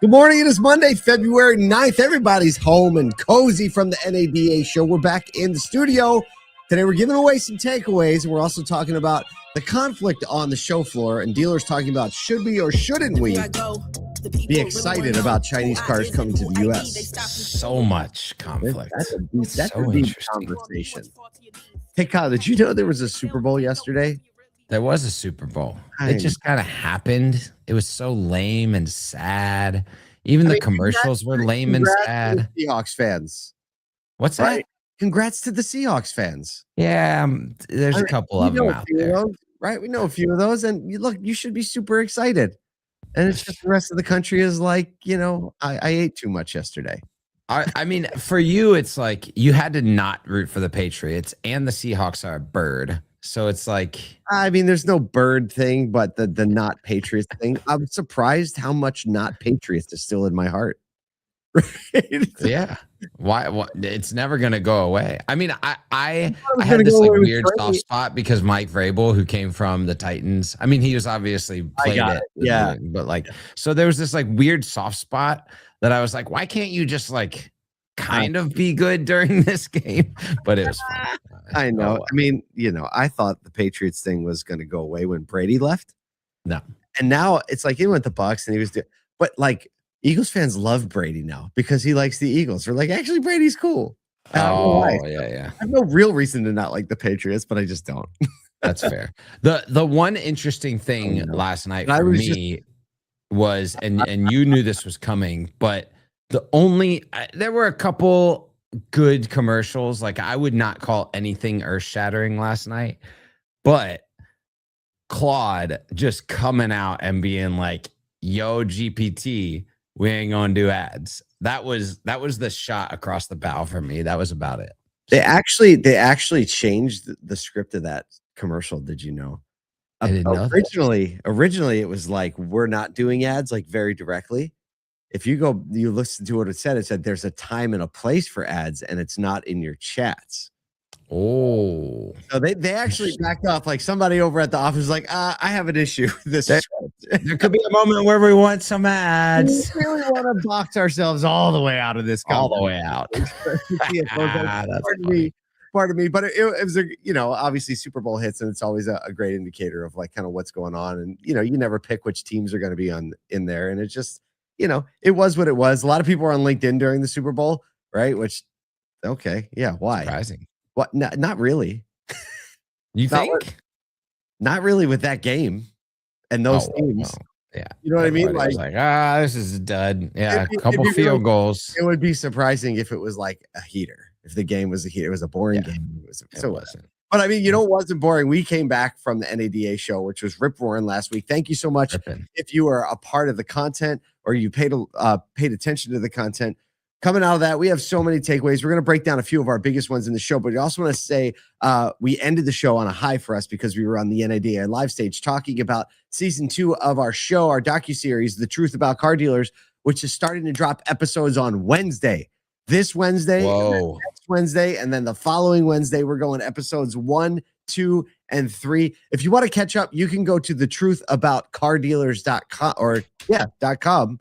Good morning. It is Monday, February 9th. Everybody's home and cozy from the NADA show. We're back in the studio. Today we're giving away some takeaways, and we're also talking about the conflict on the show floor and dealers talking about should we or shouldn't we be excited about Chinese cars coming to the U.S. So much conflict. That's a deep conversation. Hey, Kyle, did you know there was a Super Bowl yesterday? There was a Super Bowl. It just kind of happened. It was so lame and sad. Even the commercials were lame and sad. Seahawks fans. What's that? Congrats to the Seahawks fans. Yeah, there's a couple of them out there. Right? We know a few of those. And look, you should be super excited. And it's just the rest of the country is like, I ate too much yesterday. I mean, for you, it's like you had to not root for the Patriots, and the Seahawks are a bird. So it's like, I mean, there's no bird thing, but the not Patriots thing. I'm surprised how much not Patriots is still in my heart. Right? Yeah. Why? It's never gonna go away. I mean, I had this like weird soft spot because Mike Vrabel, who came from the Titans. I mean, he was obviously played it. Yeah. But like, so there was this like weird soft spot that I was like, why can't you just like kind of be good during this game? But it was fun. I know. I mean, I thought the Patriots thing was going to go away when Brady left. No. And now it's like he went to Bucks and he was but like Eagles fans love Brady now because he likes the Eagles. They're like, actually, Brady's cool. Oh, yeah. I have no real reason to not like the Patriots, but I just don't. That's fair. The one interesting thing last night for me was, and you knew this was coming, but there were a couple good commercials. Like, I would not call anything earth-shattering last night, but Claude just coming out and being like, yo, GPT, we ain't gonna do ads. That was the shot across the bow for me. That was about it. They actually changed the script of that commercial. Did you know? I didn't know Originally it was like, we're not doing ads, like very directly. If you listen to what it said there's a time and a place for ads, and it's not in your chats. Oh, so they actually backed off. Like somebody over at the office was like, I have an issue with this. There could be a moment where we want some ads. We really want to box ourselves all the way out of this. All the way out. Pardon me. But it was obviously Super Bowl hits, and it's always a great indicator of like kind of what's going on. And you never pick which teams are going to be in there, and it's just. It was what it was. A lot of people were on LinkedIn during the Super Bowl, right? Which, okay, yeah, why? Surprising. What? Not really. You think? Not really with that game and those teams. Yeah, you know what I mean. Like, this is a dud. Yeah, a couple field goals. It would be surprising if it was like a heater. If the game was a heater, it was a boring game. It wasn't. But I mean, it wasn't boring. We came back from the NADA show, which was rip-roaring last week. Thank you so much. If you are a part of the content or you paid attention to the content, coming out of that, we have so many takeaways. We're going to break down a few of our biggest ones in the show, but we also want to say we ended the show on a high for us because we were on the NADA live stage talking about season 2 of our show, our docuseries, The Truth About Car Dealers, which is starting to drop episodes on Wednesday. This Wednesday, next Wednesday, and then the following Wednesday, we're going episodes 1, 2, and 3. If you want to catch up, you can go to thetruthaboutcardealers.com or .com.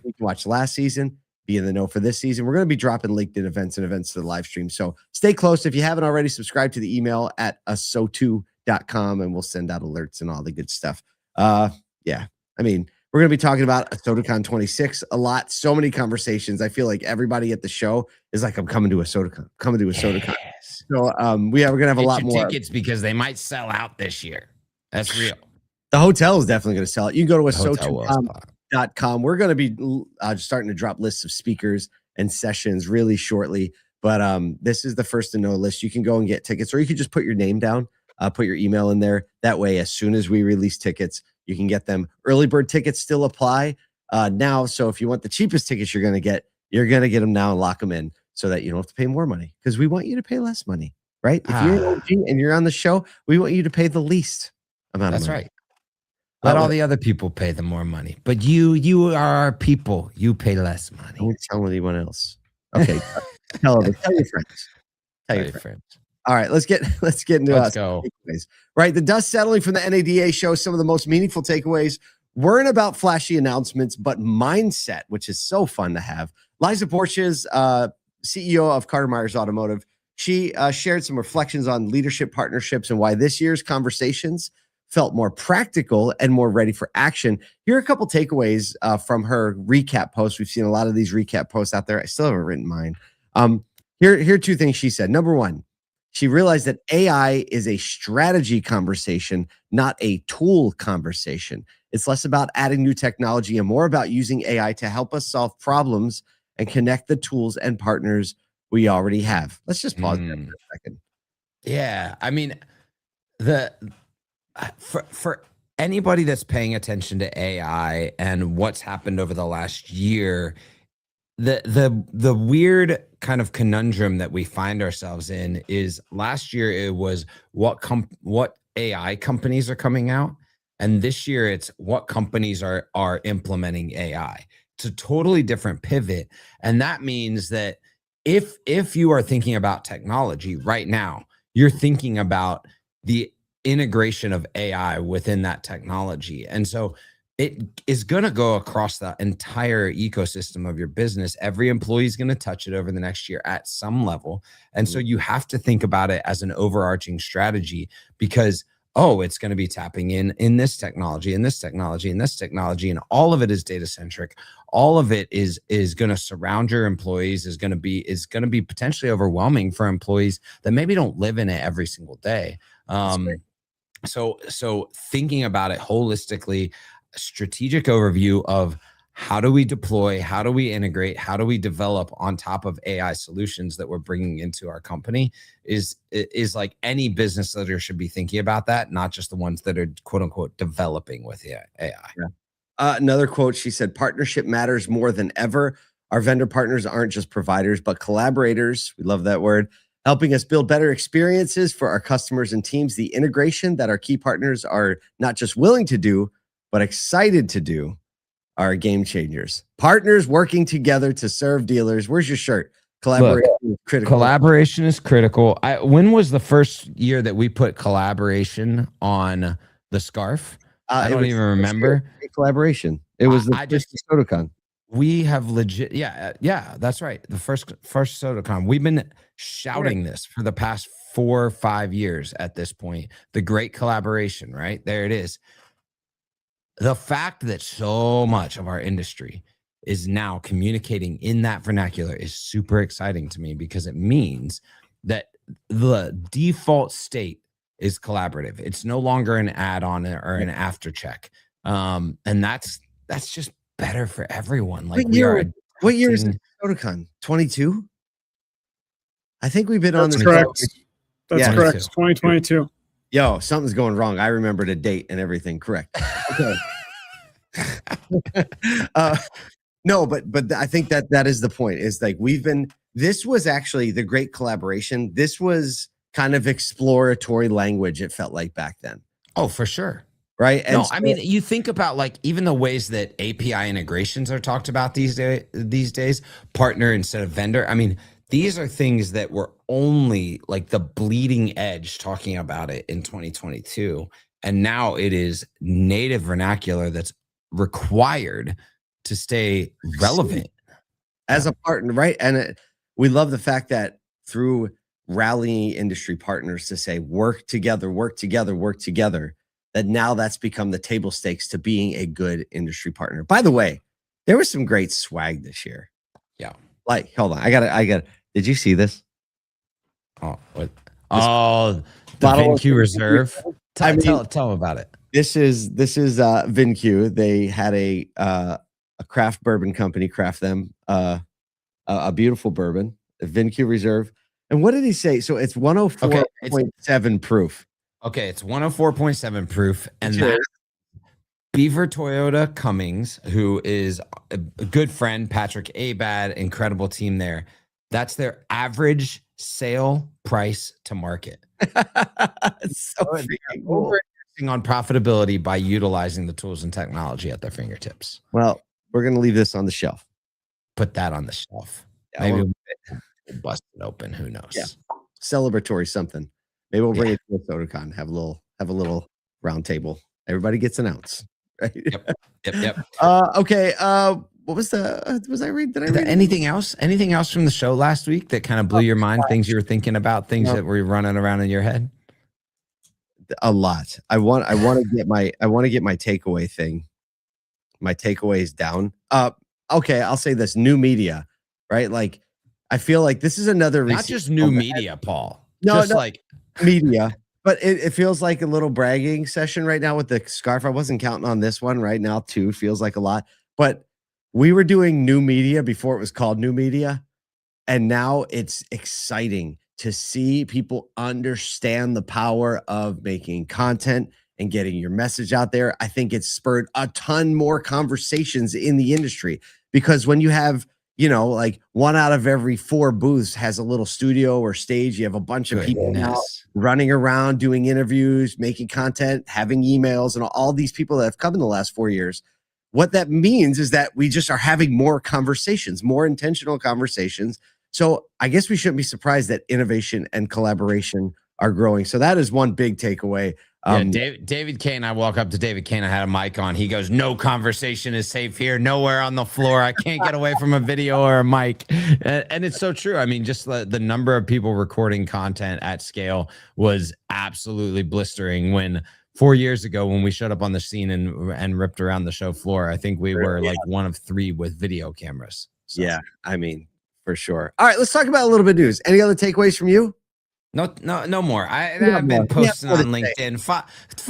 You can watch last season, be in the know for this season. We're going to be dropping LinkedIn events to the live stream. So stay close. If you haven't already, subscribe to the email at aso2.com, and we'll send out alerts and all the good stuff. I mean, we're going to be talking about SodaCon 26 a lot. So many conversations. I feel like everybody at the show is like, I'm coming to a SodaCon. Yes. So we're going to have a lot more tickets because they might sell out this year. That's real. The hotel is definitely going to sell it. You can go to aso2.com. We're going to be starting to drop lists of speakers and sessions really shortly. But this is the first to know list. You can go and get tickets, or you can just put your name down, put your email in there. That way, as soon as we release tickets, you can get them. Early bird tickets still apply now. So if you want the cheapest tickets you're going to get them now and lock them in so that you don't have to pay more money, because we want you to pay less money, right? If you're an OG and you're on the show, we want you to pay the least amount of money. That's right. Let all the other people pay the more money. But you are our people. You pay less money. Don't tell anyone else. Okay. tell your friends. Tell your friends. All right, let's get into Let's go. takeaways. Right, the dust settling from the NADA shows some of the most meaningful takeaways weren't about flashy announcements, but mindset, which is so fun to have. Liza Borches, CEO of Carter Myers Automotive, she shared some reflections on leadership partnerships and why this year's conversations felt more practical and more ready for action. Here are a couple takeaways from her recap post. We've seen a lot of these recap posts out there. I still haven't written mine. Here are two things she said. Number one, she realized that AI is a strategy conversation, not a tool conversation. It's less about adding new technology and more about using AI to help us solve problems and connect the tools and partners we already have. Let's just pause there for a second. Yeah, I mean, for anybody that's paying attention to AI and what's happened over the last year, the weird kind of conundrum that we find ourselves in is last year it was what AI companies are coming out, and this year it's what companies are implementing AI. It's a totally different pivot, and that means that if you are thinking about technology right now, you're thinking about the integration of AI within that technology. And so it is going to go across the entire ecosystem of your business. Every employee is going to touch it over the next year at some level. And so you have to think about it as an overarching strategy because, oh, it's going to be tapping in this technology, in this technology, in this technology, and all of it is data centric. All of it is going to surround your employees, is going to be potentially overwhelming for employees that maybe don't live in it every single day. So thinking about it holistically, strategic overview of how do we deploy, how do we integrate, how do we develop on top of AI solutions that we're bringing into our company is like any business leader should be thinking about that, not just the ones that are quote unquote developing with AI. Yeah. Another quote, she said, partnership matters more than ever. Our vendor partners aren't just providers, but collaborators. We love that word. Helping us build better experiences for our customers and teams. The integration that our key partners are not just willing to do, but excited to do are game changers. Partners working together to serve dealers. Where's your shirt? Collaboration is critical. Collaboration is critical. When was the first year that we put collaboration on the scarf? I don't even remember. Collaboration. It was the first SodaCon. We have legit, yeah, that's right. The first SodaCon. We've been shouting this for the past 4 or 5 years at this point. The great collaboration, right? There it is. The fact that so much of our industry is now communicating in that vernacular is super exciting to me because it means that the default state is collaborative. It's no longer an add-on or an after check. And that's just better for everyone. Like what year is SodaCon? 22? I think we've been on this. Correct. That's correct. 2022. Yo, something's going wrong. I remember the date and everything. Correct. Okay. No, but I think that is the point. Is like this was actually the great collaboration. This was kind of exploratory language, it felt like back then. Oh, for sure. Right. And I mean, you think about like even the ways that API integrations are talked about these days, partner instead of vendor. I mean, these are things that were only like the bleeding edge talking about it in 2022. And now it is native vernacular that's required to stay relevant as a partner. Right. And we love the fact that through rallying industry partners to say, work together, that now that's become the table stakes to being a good industry partner. By the way, there was some great swag this year. Yeah. Like, hold on. I got did you see this? Oh, what? The VinQ Reserve. Tell them about it. This is VinQ. They had a craft bourbon company craft them a beautiful bourbon, a VinQ Reserve. And what did he say? So it's 104.7 proof. Okay, it's 104.7 proof, and that Beaver Toyota Cummings, who is a good friend, Patrick Abad, incredible team there. That's their average sale price to market. It's so cool. On profitability by utilizing the tools and technology at their fingertips. Well, we're going to leave this on the shelf. Put that on the shelf. Yeah, maybe we'll bust it open. Who knows? Yeah. Celebratory something. Maybe we'll bring it to a SodaCon. Have a little round table. Everybody gets an ounce. right? Yep. Okay. What was I read? Did I read anything else? Anything else from the show last week that kind of blew your mind? Things you were thinking about, things that were running around in your head? A lot. I want to get my takeaway thing. My takeaway is down. Okay, I'll say this: new media, right? Like, I feel like this is another not just new media, Paul. No, just like media. But it feels like a little bragging session right now with the scarf. I wasn't counting on this one right now, too. Feels like a lot. But we were doing new media before it was called new media. And now it's exciting to see people understand the power of making content and getting your message out there. I think it's spurred a ton more conversations in the industry, because when you have, like 1 out of every 4 booths has a little studio or stage, you have a bunch of people now running around doing interviews, making content, having emails, and all these people that have come in the last 4 years. What that means is that we just are having more conversations, more intentional conversations. So I guess we shouldn't be surprised that innovation and collaboration are growing. So that is one big takeaway. David Kane, I walk up to David Kane. I had a mic on. He goes, "No conversation is safe here. Nowhere on the floor. I can't get away from a video or a mic." And it's so true. I mean, just the number of people recording content at scale was absolutely blistering when 4 years ago, when we showed up on the scene and ripped around the show floor, I think we were like one of 3 with video cameras. So. Yeah, I mean, for sure. All right, let's talk about a little bit of news. Any other takeaways from you? No more. I've been posting on LinkedIn.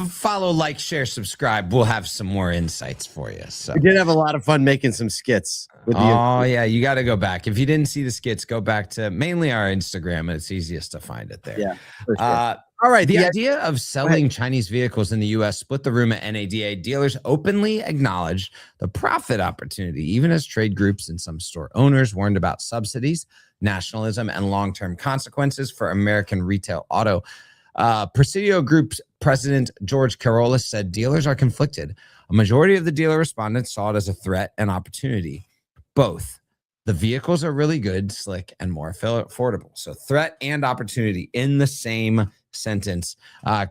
Follow, like, share, subscribe. We'll have some more insights for you. So we did have a lot of fun making some skits. Yeah, you got to go back. If you didn't see the skits, go back to mainly our Instagram. It's easiest to find it there. Yeah. For sure. All right. The idea of selling Chinese vehicles in the U.S. split the room at NADA. Dealers openly acknowledged the profit opportunity, even as trade groups and some store owners warned about subsidies, nationalism, and long-term consequences for American retail auto. Presidio Group's president, George Carolis, said dealers are conflicted. A majority of the dealer respondents saw it as a threat and opportunity. Both. The vehicles are really good, slick, and more affordable. So threat and opportunity in the same sentence.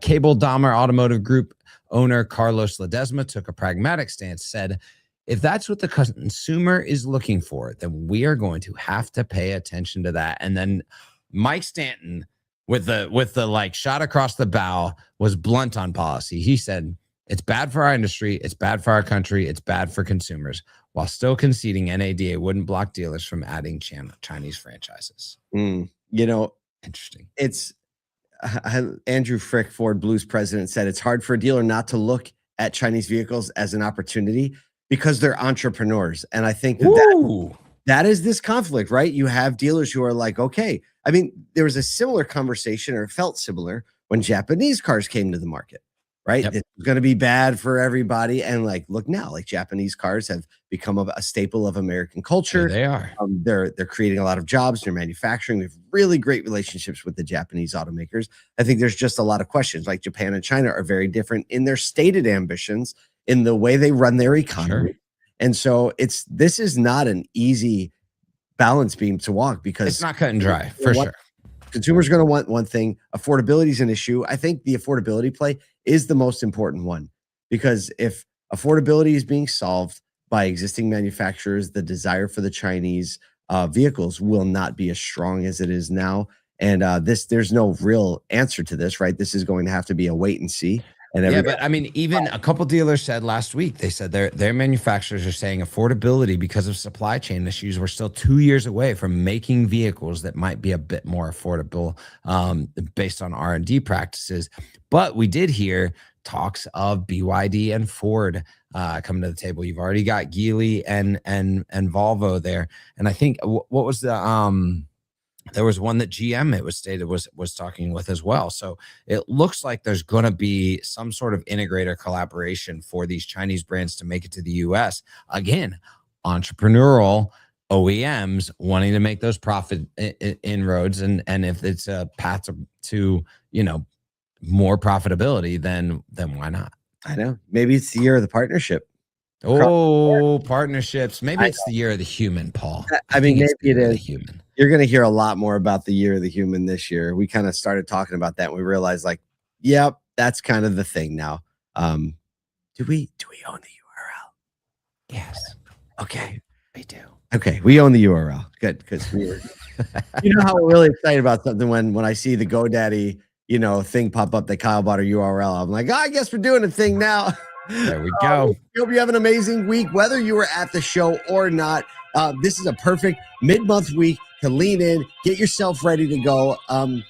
Cable Dahmer Automotive Group owner Carlos Ledesma took a pragmatic stance, said, if that's what the consumer is looking for, then we are going to have to pay attention to that. And then Mike Stanton, with the like shot across the bow, was blunt on policy. He said, it's bad for our industry, it's bad for our country, it's bad for consumers, while still conceding NADA wouldn't block dealers from adding Chinese franchises. Interesting. It's Andrew Frick, Ford Blues president, said it's hard for a dealer not to look at Chinese vehicles as an opportunity because they're entrepreneurs. And I think that is this conflict, right? You have dealers who are like, okay, I mean, there was a similar conversation, or felt similar, when Japanese cars came to the market, right? Yep. It's going to be bad for everybody. And like, look now, like Japanese cars have become a staple of American culture. They are. They're creating a lot of jobs. They're manufacturing. We have really great relationships with the Japanese automakers. I think there's just a lot of questions. Like Japan and China are very different in their stated ambitions, in the way they run their economy. Sure. And so this is not an easy balance beam to walk, because it's not cut and dry, for sure. Consumers are going to want one thing. Affordability is an issue. I think the affordability play is the most important one, because if affordability is being solved by existing manufacturers, the desire for the Chinese vehicles will not be as strong as it is now. And there's no real answer to this, right? This is going to have to be a wait and see. Yeah, but I mean, even a couple dealers said last week, they said their manufacturers are saying affordability, because of supply chain issues, we're still 2 years away from making vehicles that might be a bit more affordable based on R&D practices. But we did hear talks of BYD and Ford coming to the table. You've already got Geely and Volvo there. And I think what was the there was one that GM, it was stated, was talking with as well. So it looks like there's going to be some sort of integrator collaboration for these Chinese brands to make it to the US. Again, entrepreneurial OEMs wanting to make those profit inroads. And if it's a path to more profitability, then why not? I know. Maybe it's the year of the partnership. Oh, partnerships. Maybe it's the year of the human, Paul. I mean, maybe it is. Human. You're going to hear a lot more about the year of the human this year. We kind of started talking about that, and we realized, like, yep, that's kind of the thing now. Do we own the URL? Yes. Okay. We do. Okay, we own the URL. Good, because we were. You know how we're really excited about something when I see the GoDaddy, thing pop up that Kyle bought a URL. I'm like, I guess we're doing a thing now. There we go. Hope you have an amazing week, whether you were at the show or not. This is a perfect mid-month week to lean in, get yourself ready to go.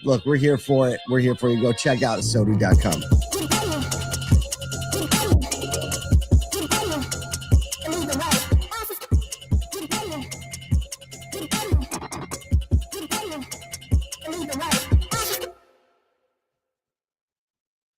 Look, we're here for it. We're here for you. Go check out sodu.com.